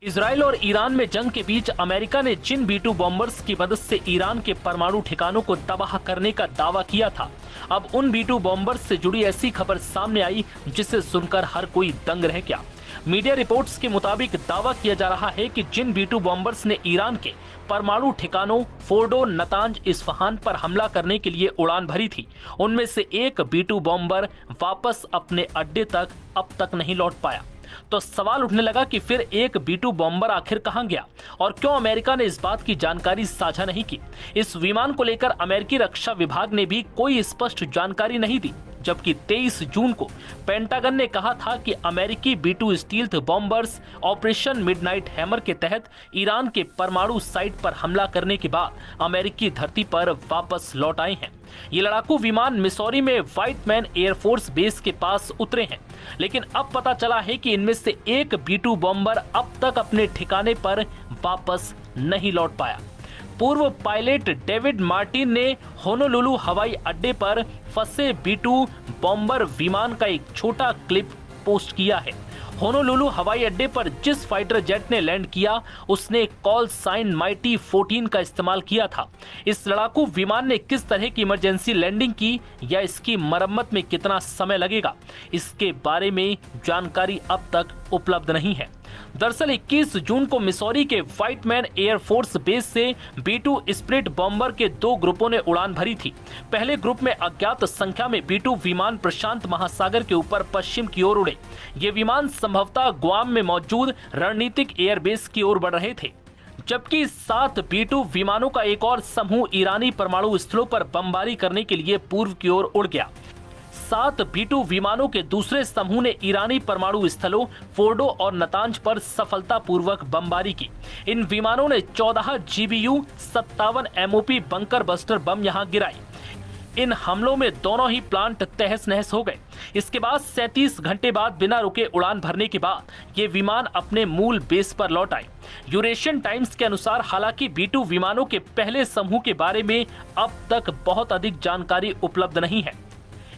Israel और Iran में जंग के बीच अमेरिका ने जिन B-2 बॉम्बर्स की मदद से ईरान के परमाणु ठिकानों को तबाह करने का दावा किया था, अब उन B-2 बॉम्बर्स से जुड़ी ऐसी खबर सामने आई जिसे सुनकर हर कोई दंग रह गया। मीडिया रिपोर्ट्स के मुताबिक दावा किया जा रहा है कि जिन B-2 बॉम्बर्स ने ईरान के परमाणु ठिकानों फोर्डो, नतांज, इस्फहान पर हमला करने के लिए उड़ान भरी थी, उनमें से एक B-2 बॉम्बर वापस अपने अड्डे तक अब तक नहीं लौट पाया। तो सवाल उठने लगा कि फिर एक B-2 बॉम्बर आखिर कहां गया और क्यों अमेरिका ने इस बात की जानकारी साझा नहीं की। इस विमान को लेकर अमेरिकी रक्षा विभाग ने भी कोई स्पष्ट जानकारी नहीं दी, जबकि 23 जून को पेंटागन ने कहा था कि अमेरिकी B-2 stealth bombers operation midnight hammer के तहत ईरान के परमाणु साइट पर हमला करने के बाद अमेरिकी धरती पर वापस लौट आए हैं। ये लड़ाकू विमान मिसौरी में व्हाइट मैन एयरफोर्स बेस के पास उतरे हैं, लेकिन अब पता चला है कि इनमें से एक B-2 बॉम्बर अब तक अपने ठिकाने पर वापस नहीं लौट पाया। पूर्व पायलट डेविड मार्टिन ने होनोलुलु हवाई अड्डे पर फंसे B-2 बॉम्बर विमान का एक छोटा क्लिप पोस्ट किया है। होनोलुलु हवाई अड्डे पर जिस फाइटर जेट ने लैंड किया उसने कॉल साइन माइटी 14 का इस्तेमाल किया था। इस लड़ाकू विमान ने किस तरह की इमरजेंसी लैंडिंग की या इसकी मरम्मत में कितना समय लगेगा, इसके बारे में जानकारी अब तक उपलब्ध नहीं है। दरअसल 21 जून को मिसौरी के व्हाइट मैन एयरफोर्स बेस से B-2 स्प्लिट बॉम्बर के दो ग्रुपों ने उड़ान भरी थी। पहले ग्रुप में अज्ञात संख्या में B-2 विमान प्रशांत महासागर के ऊपर पश्चिम की ओर उड़े। ये विमान संभवतः गुआम में मौजूद रणनीतिक एयरबेस की ओर बढ़ रहे थे, जबकि 7 B-2 विमानों का एक और समूह ईरानी परमाणु स्थलों पर बमबारी करने के लिए पूर्व की ओर उड़ गया। 7 B-2 विमानों के दूसरे समूह ने ईरानी परमाणु स्थलों फोर्डो और नतांज पर सफलतापूर्वक बमबारी की। इन विमानों ने 14 GBU 57 MOP bunker buster bomb यहां गिराई। इन हमलों में दोनों ही प्लांट तहस नहस हो गए। इसके बाद 37 घंटे बाद बिना रुके उड़ान भरने के बाद ये विमान अपने मूल बेस पर लौट आए। यूरेशियन टाइम्स के अनुसार हालांकि B-2 विमानों के पहले समूह के बारे में अब तक बहुत अधिक जानकारी उपलब्ध नहीं है।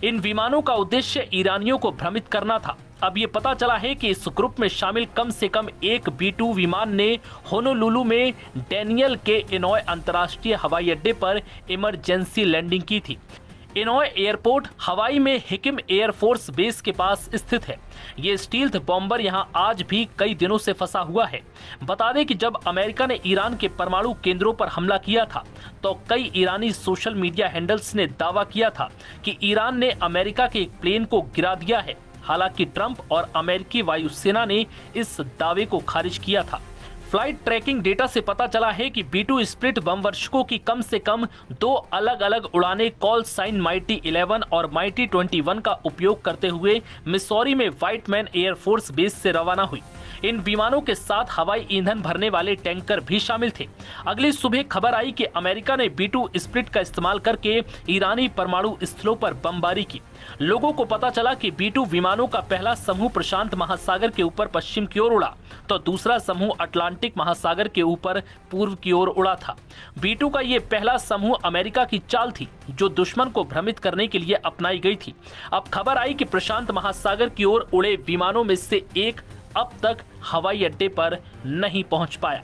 इन विमानों का उद्देश्य ईरानियों को भ्रमित करना था। अब ये पता चला है कि इस ग्रुप में शामिल कम से कम एक B-2 विमान ने होनोलुलु में डैनियल के इनॉय अंतर्राष्ट्रीय हवाई अड्डे पर इमरजेंसी लैंडिंग की थी। इनॉय एयरपोर्ट हवाई में हिकिम एयरफोर्स बेस के पास स्थित है। ये स्टील्थ बॉम्बर यहां आज भी कई दिनों से फंसा हुआ है। बता दें कि जब अमेरिका ने ईरान के परमाणु केंद्रों पर हमला किया था तो कई ईरानी सोशल मीडिया हैंडल्स ने दावा किया था कि ईरान ने अमेरिका के एक प्लेन को गिरा दिया है। हालांकि ट्रंप और अमेरिकी वायुसेना ने इस दावे को खारिज किया था। फ्लाइट ट्रैकिंग डेटा से पता चला है कि B-2 स्प्लिट बमवर्षकों की कम से कम 2 अलग अलग उड़ानें कॉल साइन माइटी 11 और माइटी 21 का उपयोग करते हुए मिसौरी में व्हाइट मैन एयरफोर्स बेस से रवाना हुई। इन विमानों के साथ हवाई ईंधन भरने वाले टैंकर भी शामिल थे। अगली सुबह खबर आई कि अमेरिका ने B-2 स्प्लिट का इस्तेमाल करके ईरानी परमाणु स्थलों पर बमबारी की। लोगों को पता चला कि B-2 विमानों का पहला समूह प्रशांत महासागर के ऊपर पश्चिम की ओर उड़ा, तो दूसरा समूह अटलांटिक महासागर के ऊपर पूर्व की ओर उड़ा था। B-2 का ये पहला समूह अमेरिका की चाल थी जो दुश्मन को भ्रमित करने के लिए अपनाई गई थी। अब खबर आई कि प्रशांत महासागर की ओर उड़े विमानों में से एक अब तक हवाई अड्डे पर नहीं पहुंच पाया।